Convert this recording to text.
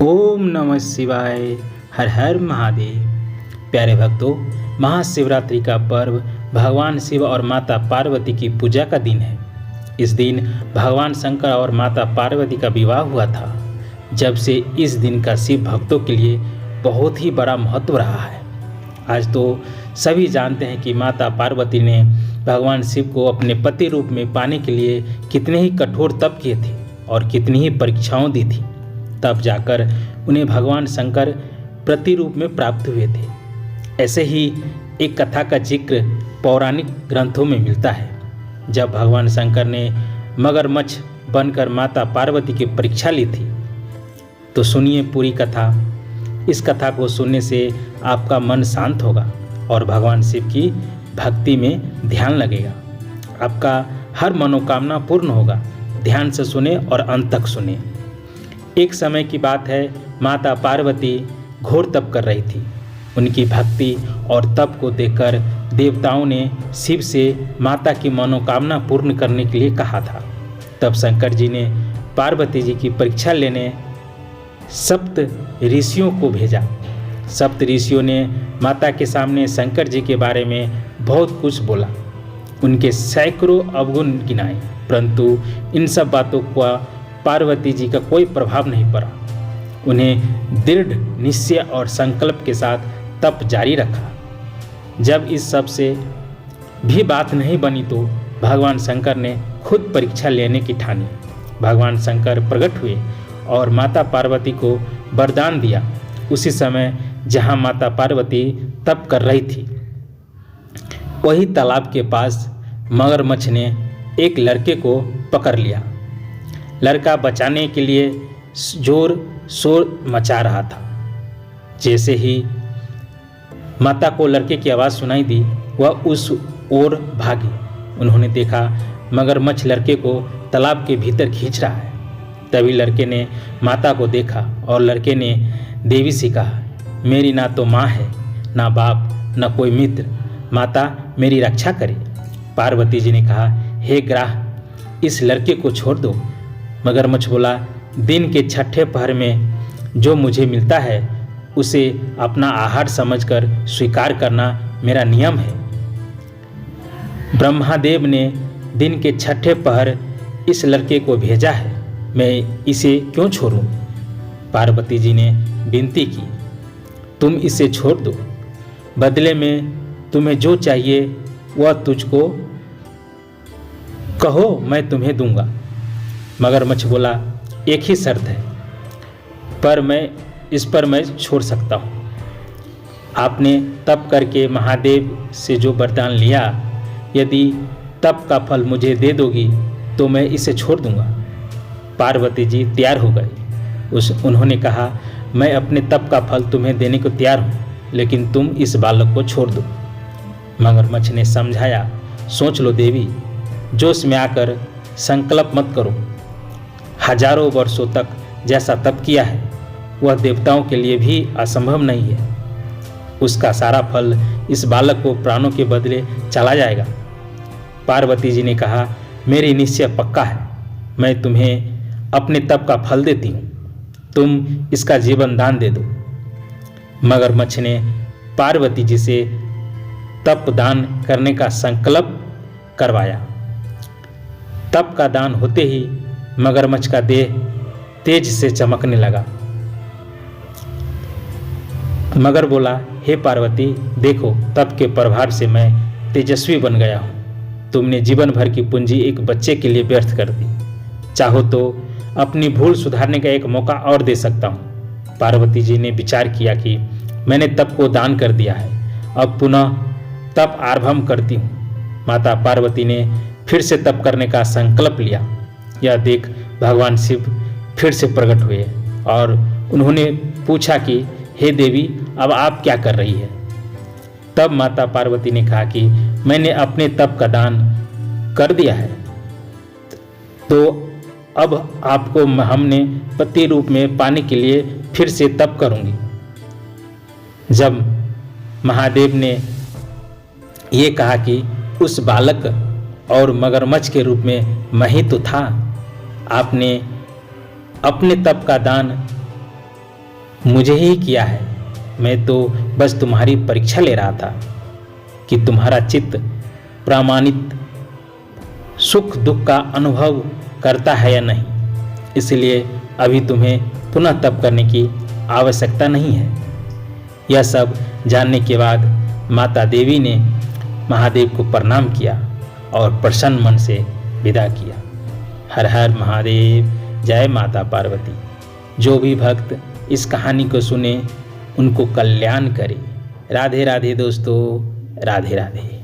ओम नमः शिवाय। हर हर महादेव। प्यारे भक्तों, महाशिवरात्रि का पर्व भगवान शिव और माता पार्वती की पूजा का दिन है। इस दिन भगवान शंकर और माता पार्वती का विवाह हुआ था। जब से इस दिन का शिव भक्तों के लिए बहुत ही बड़ा महत्व रहा है। आज तो सभी जानते हैं कि माता पार्वती ने भगवान शिव को अपने पति रूप में पाने के लिए कितने ही कठोर तप किए थे और कितनी ही परीक्षाओं दी थी, तब जाकर उन्हें भगवान शंकर पति रूप में प्राप्त हुए थे। ऐसे ही एक कथा का जिक्र पौराणिक ग्रंथों में मिलता है। जब भगवान शंकर ने मगरमच्छ बनकर माता पार्वती की परीक्षा ली थी। तो सुनिए पूरी कथा। इस कथा को सुनने से आपका मन शांत होगा और भगवान शिव की भक्ति में ध्यान लगेगा। आपका हर मनोकामना पूर्ण होगा। ध्यान से सुने और अंत तक सुने। एक समय की बात है, माता पार्वती घोर तप कर रही थी। उनकी भक्ति और तप को देखकर देवताओं ने शिव से माता की मनोकामना पूर्ण करने के लिए कहा था। तब शंकर जी ने पार्वती जी की परीक्षा लेने सप्त ऋषियों को भेजा। सप्त ऋषियों ने माता के सामने शंकर जी के बारे में बहुत कुछ बोला। उनके सैकड़ों अवगुण गिनाए, परंतु इन सब बातों का पार्वती जी का कोई प्रभाव नहीं पड़ा। उन्हें दृढ़ निश्चय और संकल्प के साथ तप जारी रखा। जब इस सब से भी बात नहीं बनी तो भगवान शंकर ने खुद परीक्षा लेने की ठानी। भगवान शंकर प्रकट हुए और माता पार्वती को वरदान दिया। उसी समय जहाँ माता पार्वती तप कर रही थी, वही तालाब के पास मगरमच्छ ने एक लड़के को पकड़ लिया। लड़का बचाने के लिए जोर शोर मचा रहा था। जैसे ही माता को लड़के की आवाज़ सुनाई दी, वह उस ओर भागी। उन्होंने देखा मगरमच्छ लड़के को तालाब के भीतर खींच रहा है। तभी लड़के ने माता को देखा और लड़के ने देवी से कहा, मेरी ना तो माँ है, ना बाप, ना कोई मित्र। माता मेरी रक्षा करे। पार्वती जी ने कहा, हे ग्राह, इस लड़के को छोड़ दो। मगरमच्छ बोला, दिन के छठे पहर में जो मुझे मिलता है उसे अपना आहार समझकर स्वीकार करना मेरा नियम है। ब्रह्मादेव ने दिन के छठे पहर इस लड़के को भेजा है, मैं इसे क्यों छोड़ूं? पार्वती जी ने विनती की, तुम इसे छोड़ दो। बदले में तुम्हें जो चाहिए वह तुझको कहो, मैं तुम्हें दूंगा। मगरमच्छ बोला, एक ही शर्त है, पर मैं छोड़ सकता हूँ। आपने तप करके महादेव से जो वरदान लिया, यदि तप का फल मुझे दे दोगी तो मैं इसे छोड़ दूंगा। पार्वती जी तैयार हो गई। उन्होंने कहा, मैं अपने तप का फल तुम्हें देने को तैयार हूँ, लेकिन तुम इस बालक को छोड़ दो। मगरमच्छ ने समझाया, सोच लो देवी, जोश में आकर संकल्प मत करो। हजारों वर्षों तक जैसा तप किया है वह देवताओं के लिए भी असंभव नहीं है। उसका सारा फल इस बालक को प्राणों के बदले चला जाएगा। पार्वती जी ने कहा, मेरी निश्चय पक्का है, मैं तुम्हें अपने तप का फल देती हूँ, तुम इसका जीवन दान दे दो। मगरमच्छ ने पार्वती जी से तप दान करने का संकल्प करवाया। तप का दान होते ही मगरमच्छ का देह तेज से चमकने लगा। मगर बोला, हे पार्वती, देखो तप के प्रभाव से मैं तेजस्वी बन गया हूँ। तुमने जीवन भर की पूंजी एक बच्चे के लिए व्यर्थ कर दी। चाहो तो अपनी भूल सुधारने का एक मौका और दे सकता हूँ। पार्वती जी ने विचार किया कि मैंने तप को दान कर दिया है, अब पुनः तप आरंभ करती हूँ। माता पार्वती ने फिर से तप करने का संकल्प लिया। यह देख भगवान शिव फिर से प्रकट हुए और उन्होंने पूछा कि हे देवी, अब आप क्या कर रही है? तब माता पार्वती ने कहा कि मैंने अपने तप का दान कर दिया है, तो अब आपको हमने पति रूप में पाने के लिए फिर से तप करूंगी। जब महादेव ने ये कहा कि उस बालक और मगरमच्छ के रूप में मैं ही तो था। आपने अपने तप का दान मुझे ही किया है। मैं तो बस तुम्हारी परीक्षा ले रहा था कि तुम्हारा चित्त प्रामाणिक सुख दुख का अनुभव करता है या नहीं। इसलिए अभी तुम्हें पुनः तप करने की आवश्यकता नहीं है। यह सब जानने के बाद माता देवी ने महादेव को प्रणाम किया और प्रसन्न मन से विदा किया। हर हर महादेव, जय माता पार्वती। जो भी भक्त इस कहानी को सुने उनको कल्याण करे। राधे राधे दोस्तों, राधे राधे।